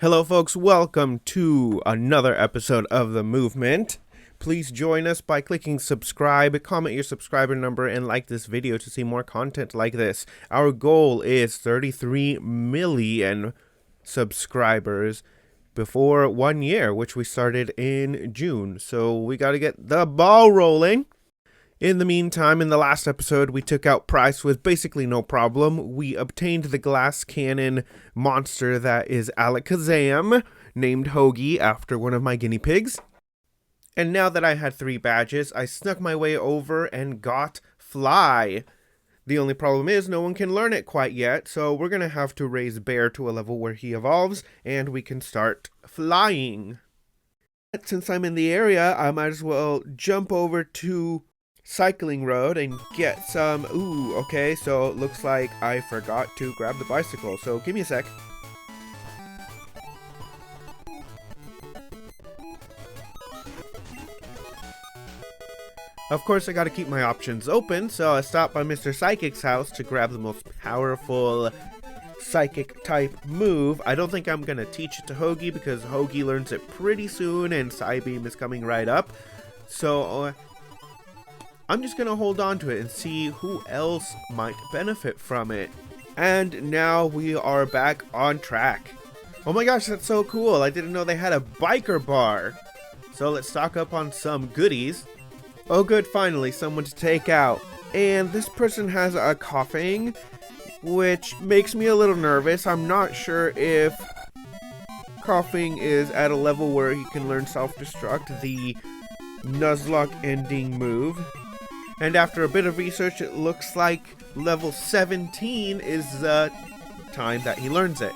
Hello folks, welcome to another episode of The Movement. Please join us by clicking subscribe, comment your subscriber number, and like this video to see more content like this. Our goal is 33 million subscribers before 1 year, which we started in June. So we got to get the ball rolling. In the meantime, in the last episode, we took out Price with basically no problem. We obtained the glass cannon monster that is Alakazam, named Hoagie after one of my guinea pigs. And now that I had 3 badges, I snuck my way over and got Fly. The only problem is no one can learn it quite yet, so we're going to have to raise Bear to a level where he evolves, and we can start flying. Since I'm in the area, I might as well jump over to Cycling Road and get some. Ooh, okay, so it looks like I forgot to grab the bicycle, so give me a sec. Of course, I gotta keep my options open, so I stopped by Mr. Psychic's house to grab the most powerful psychic type move. I don't think I'm gonna teach it to Hoagie because Hoagie learns it pretty soon and Psybeam is coming right up. So I'm just going to hold on to it and see who else might benefit from it. And now we are back on track. Oh my gosh, that's so cool. I didn't know they had a biker bar. So let's stock up on some goodies. Oh good, finally, someone to take out. And this person has a coughing, which makes me a little nervous. I'm not sure if coughing is at a level where he can learn self-destruct, the Nuzlocke ending move. And after a bit of research, it looks like level 17 is the time that he learns it.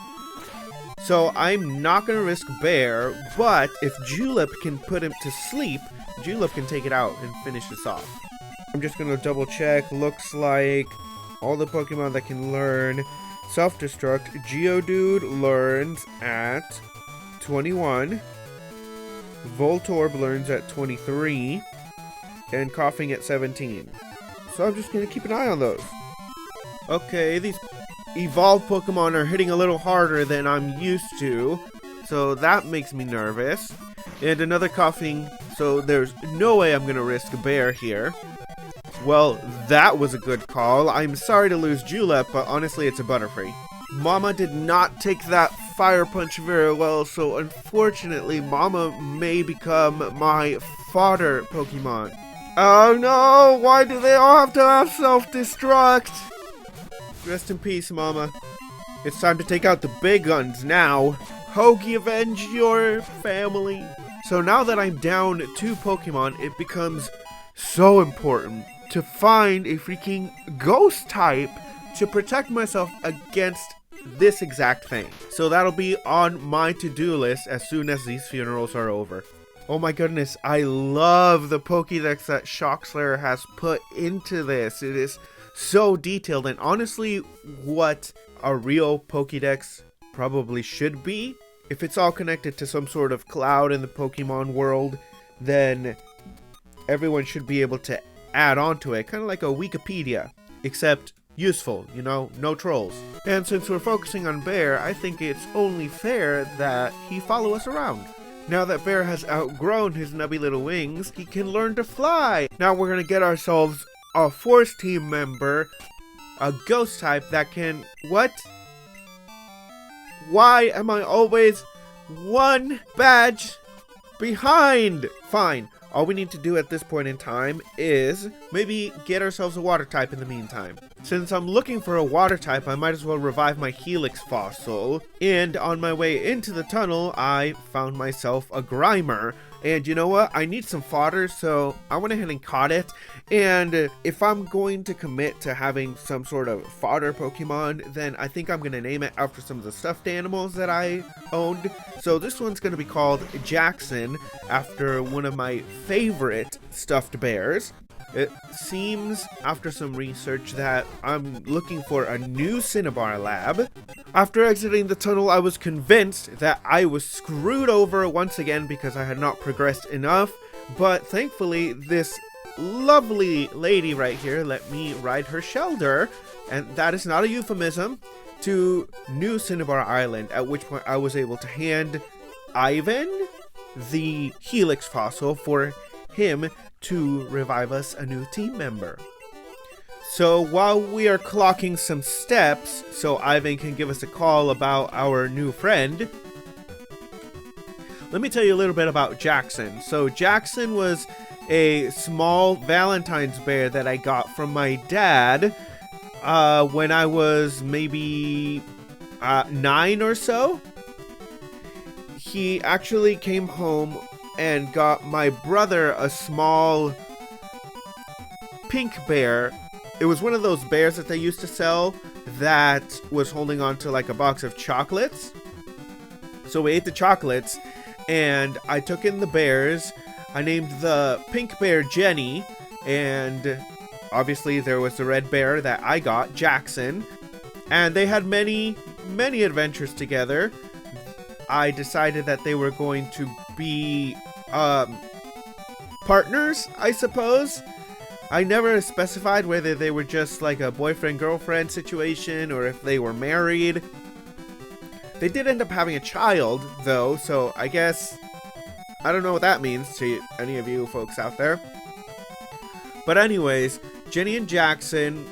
So I'm not going to risk Bear, but if Julep can put him to sleep, Julep can take it out and finish this off. I'm just going to double check. Looks like all the Pokemon that can learn self-destruct, Geodude learns at 21, Voltorb learns at 23, and coughing at 17. So I'm just going to keep an eye on those. Okay, these evolved Pokemon are hitting a little harder than I'm used to, so that makes me nervous. And another coughing, so there's no way I'm going to risk a Bear here. Well, that was a good call. I'm sorry to lose Julep, but honestly it's a Butterfree. Mama did not take that Fire Punch very well, so unfortunately Mama may become my fodder Pokemon. Oh no, why do they all have to have self-destruct? Rest in peace, Mama. It's time to take out the big guns now. Hoagie, avenge your family. So now that I'm down 2 Pokemon, it becomes so important to find a freaking ghost type to protect myself against this exact thing. So that'll be on my to-do list as soon as these funerals are over. Oh my goodness, I love the Pokédex that Shockslayer has put into this. It is so detailed, and honestly, what a real Pokédex probably should be. If it's all connected to some sort of cloud in the Pokemon world, then everyone should be able to add on to it, kind of like a Wikipedia, except useful, you know, no trolls. And since we're focusing on Bear, I think it's only fair that he follow us around. Now that Bear has outgrown his nubby little wings, he can learn to fly. Now we're going to get ourselves a Force Team member, a Ghost type that can... What? Why am I always 1 badge behind? Fine. All we need to do at this point in time is maybe get ourselves a water type in the meantime. Since I'm looking for a water type, I might as well revive my Helix fossil. And on my way into the tunnel, I found myself a Grimer. And you know what? I need some fodder, so I went ahead and caught it. And if I'm going to commit to having some sort of fodder Pokemon, then I think I'm going to name it after some of the stuffed animals that I owned. So this one's going to be called Jackson, after one of my favorite stuffed bears. It seems, after some research, that I'm looking for a new Cinnabar lab. After exiting the tunnel, I was convinced that I was screwed over once again because I had not progressed enough, but thankfully this lovely lady right here let me ride her shoulder, and that is not a euphemism. to New Cinnabar Island, at which point I was able to hand Ivan the Helix fossil for him to revive us a new team member. So while we are clocking some steps so Ivan can give us a call about our new friend, let me tell you a little bit about Jackson. So Jackson was a small Valentine's bear that I got from my dad when I was maybe 9 or so. He actually came home and got my brother a small pink bear. It was one of those bears that they used to sell that was holding on to like a box of chocolates. So we ate the chocolates, and I took in the bears. I named the pink bear Jenny, and obviously there was the red bear that I got, Jackson. And they had many, many adventures together. I decided that they were going to be partners, I suppose. I never specified whether they were just like a boyfriend-girlfriend situation or if they were married. They did end up having a child, though, so I guess I don't know what that means to any of you folks out there. But anyways, Jenny and Jackson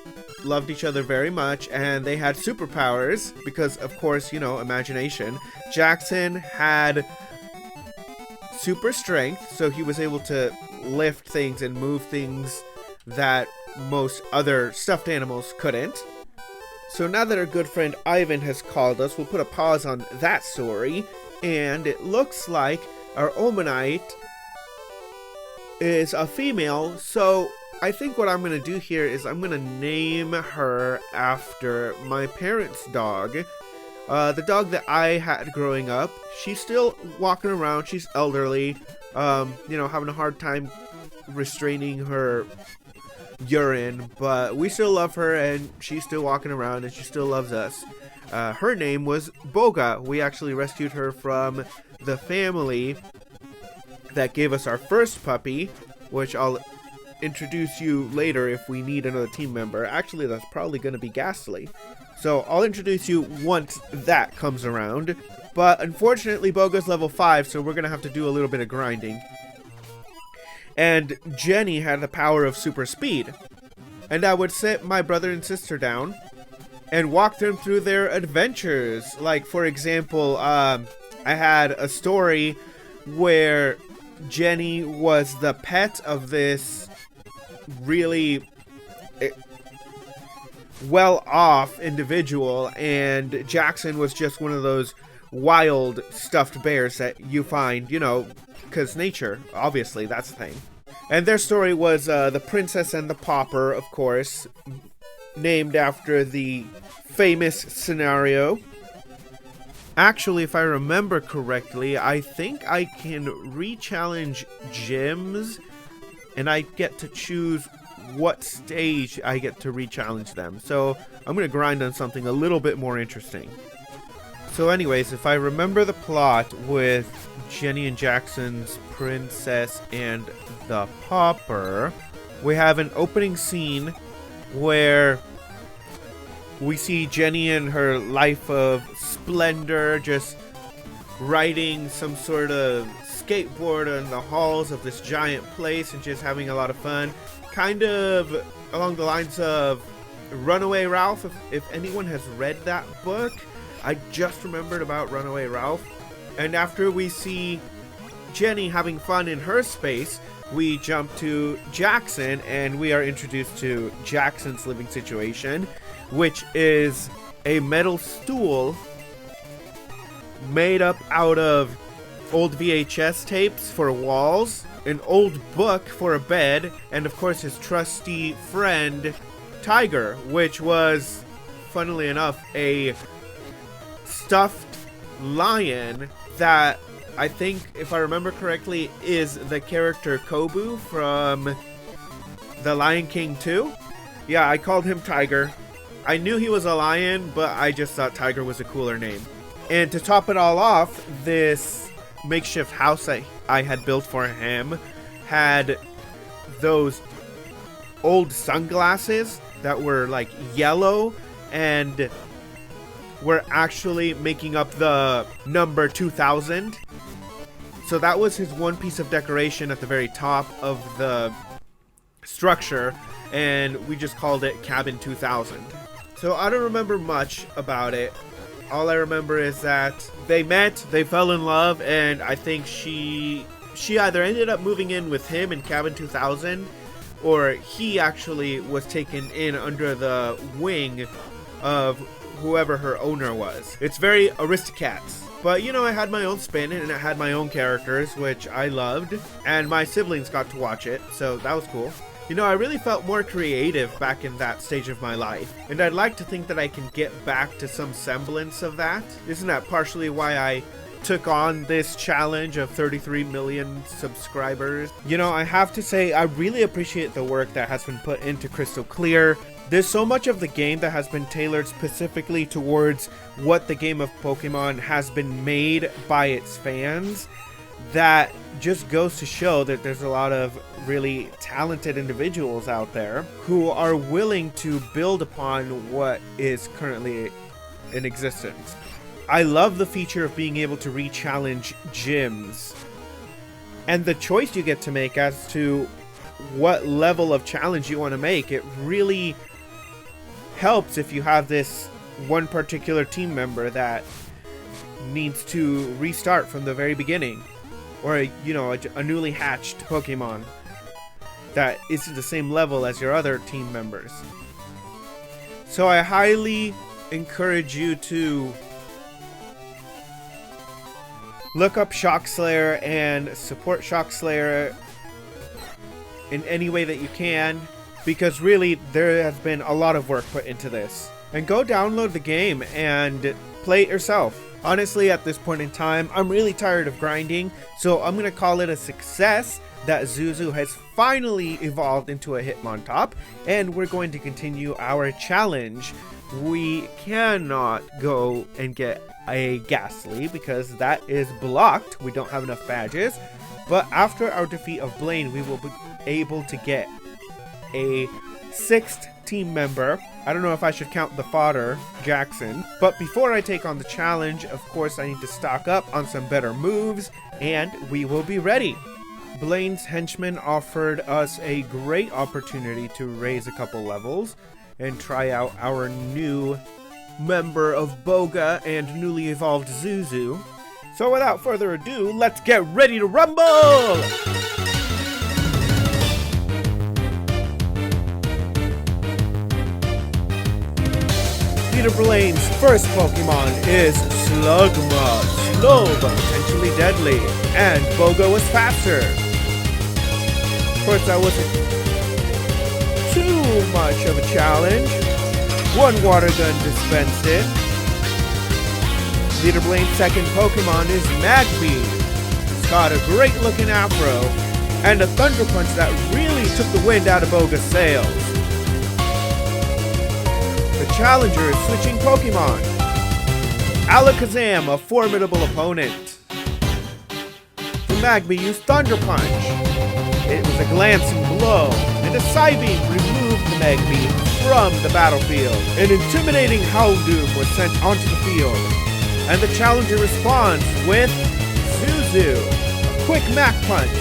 loved each other very much, and they had superpowers because, of course, you know, imagination. Jackson had super strength, so he was able to lift things and move things that most other stuffed animals couldn't. So now that our good friend Ivan has called us, we'll put a pause on that story, and it looks like our Omanite is a female, so I think what I'm going to do here is I'm going to name her after my parents' dog. The dog that I had growing up. She's still walking around, she's elderly, you know, having a hard time restraining her urine, but we still love her, and she's still walking around, and she still loves us. Her name was Boga. We actually rescued her from the family that gave us our first puppy, which I'll introduce you later if we need another team member. Actually, that's probably going to be Ghastly. So I'll introduce you once that comes around. But unfortunately, Boga's level 5, so we're going to have to do a little bit of grinding. And Jenny had the power of super speed. And I would sit my brother and sister down and walk them through their adventures. Like, for example, I had a story where Jenny was the pet of this really well-off individual, and Jackson was just one of those wild stuffed bears that you find, you know, because nature, obviously, that's the thing. And their story was The Princess and the Pauper, of course, named after the famous scenario. Actually, if I remember correctly, I think I can re-challenge gyms, and I get to choose what stage I get to re-challenge them. So I'm going to grind on something a little bit more interesting. So anyways, if I remember the plot with Jenny and Jackson's Princess and the Pauper, we have an opening scene where we see Jenny in her life of splendor, just riding some sort of skateboard in the halls of this giant place and just having a lot of fun. Kind of along the lines of Runaway Ralph, if anyone has read that book. I just remembered about Runaway Ralph. And after we see Jenny having fun in her space, we jump to Jackson, and we are introduced to Jackson's living situation, which is a metal stool made up out of old VHS tapes for walls, an old book for a bed, and of course his trusty friend Tiger, which was, funnily enough, a stuffed lion that I think, if I remember correctly, is the character Kobu from The Lion King 2. Yeah, I called him Tiger. I knew he was a lion, but I just thought Tiger was a cooler name. And to top it all off, this makeshift house I had built for him had those old sunglasses that were like yellow, and were actually making up the number 2000. So that was his one piece of decoration at the very top of the structure, and we just called it Cabin 2000. So I don't remember much about it. All I remember is that they met, they fell in love, and I think she either ended up moving in with him in Cabin 2000, or he actually was taken in under the wing of whoever her owner was. It's very Aristocats. But, you know, I had my own spin, and I had my own characters, which I loved, and my siblings got to watch it, so that was cool. You know, I really felt more creative back in that stage of my life, and I'd like to think that I can get back to some semblance of that. Isn't that partially why I took on this challenge of 33 million subscribers? You know, I have to say, I really appreciate the work that has been put into Crystal Clear. There's so much of the game that has been tailored specifically towards what the game of Pokemon has been made by its fans, that just goes to show that there's a lot of really talented individuals out there who are willing to build upon what is currently in existence. I love the feature of being able to re-challenge gyms and the choice you get to make as to what level of challenge you want to make. It really helps if you have this one particular team member that needs to restart from the very beginning, or you know, a newly hatched Pokemon that isn't the same level as your other team members. So I highly encourage you to look up Shock Slayer and support Shock Slayer in any way that you can, because really there has been a lot of work put into this. And go download the game and play it yourself. Honestly, at this point in time, I'm really tired of grinding, so I'm going to call it a success that Zuzu has finally evolved into a Hitmontop, and we're going to continue our challenge. We cannot go and get a Ghastly because that is blocked. We don't have enough badges. But after our defeat of Blaine, we will be able to get a 6th team member. I don't know if I should count the fodder, Jackson. But before I take on the challenge, of course, I need to stock up on some better moves, and we will be ready. Blaine's henchman offered us a great opportunity to raise a couple levels and try out our new member of Boga and newly evolved Zuzu. So without further ado, let's get ready to rumble! Leader Blaine's first Pokemon is Slugma. Slow but potentially deadly, and Boga was faster. Of course, that wasn't too much of a challenge. One water gun dispensed it. Leader Blaine's second Pokemon is Magby. It's got a great looking afro and a Thunder Punch that really took the wind out of Boga's sails. The challenger is switching Pokemon. Alakazam, a formidable opponent. The Magby used Thunder Punch. It was a glancing blow, and a Psybeam removed the Magby from the battlefield. An intimidating Houndoom was sent onto the field, and the challenger responds with Zuzu. A quick Mach Punch.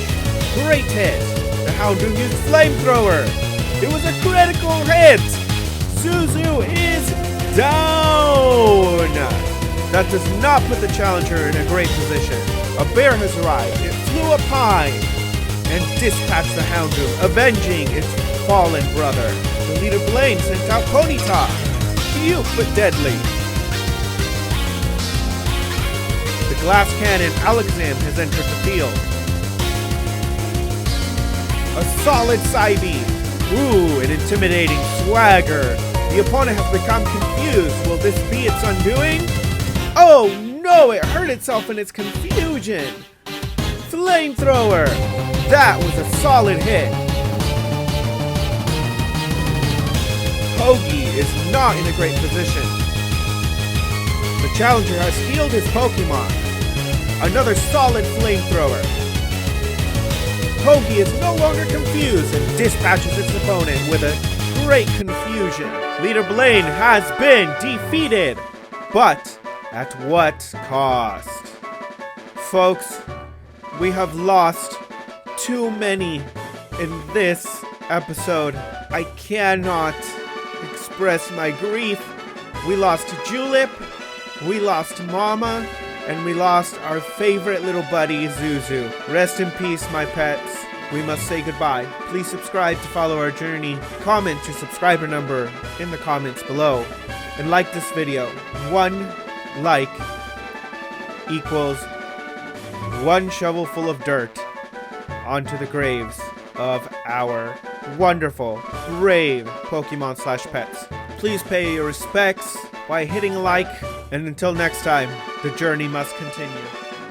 Great hit. The Houndoom used Flamethrower. It was a critical hit. Zuzu is down. That does not put the challenger in a great position. A bear has arrived. It flew up high and dispatched the Houndoom, avenging its fallen brother. The leader Blaine sent out Ponyta. Cute but deadly. The glass cannon Alakazam has entered the field. A solid Psybeam. Ooh, an intimidating Swagger. The opponent has become confused. Will this be its undoing? Oh no, it hurt itself in its confusion. Flamethrower. That was a solid hit. Hoagie is not in a great position. The challenger has healed his Pokemon. Another solid Flamethrower. Hoagie is no longer confused and dispatches its opponent with a great confusion. Leader Blaine has been defeated. but at what cost? Folks, we have lost too many in this episode. I cannot express my grief. We lost Julep, we lost Mama, and we lost our favorite little buddy, Zuzu. Rest in peace, my pets. We must say goodbye. Please subscribe to follow our journey. Comment your subscriber number in the comments below. And like this video. 1 like equals 1 shovel full of dirt onto the graves of our wonderful, brave Pokemon/pets. Please pay your respects by hitting like, and until next time, the journey must continue.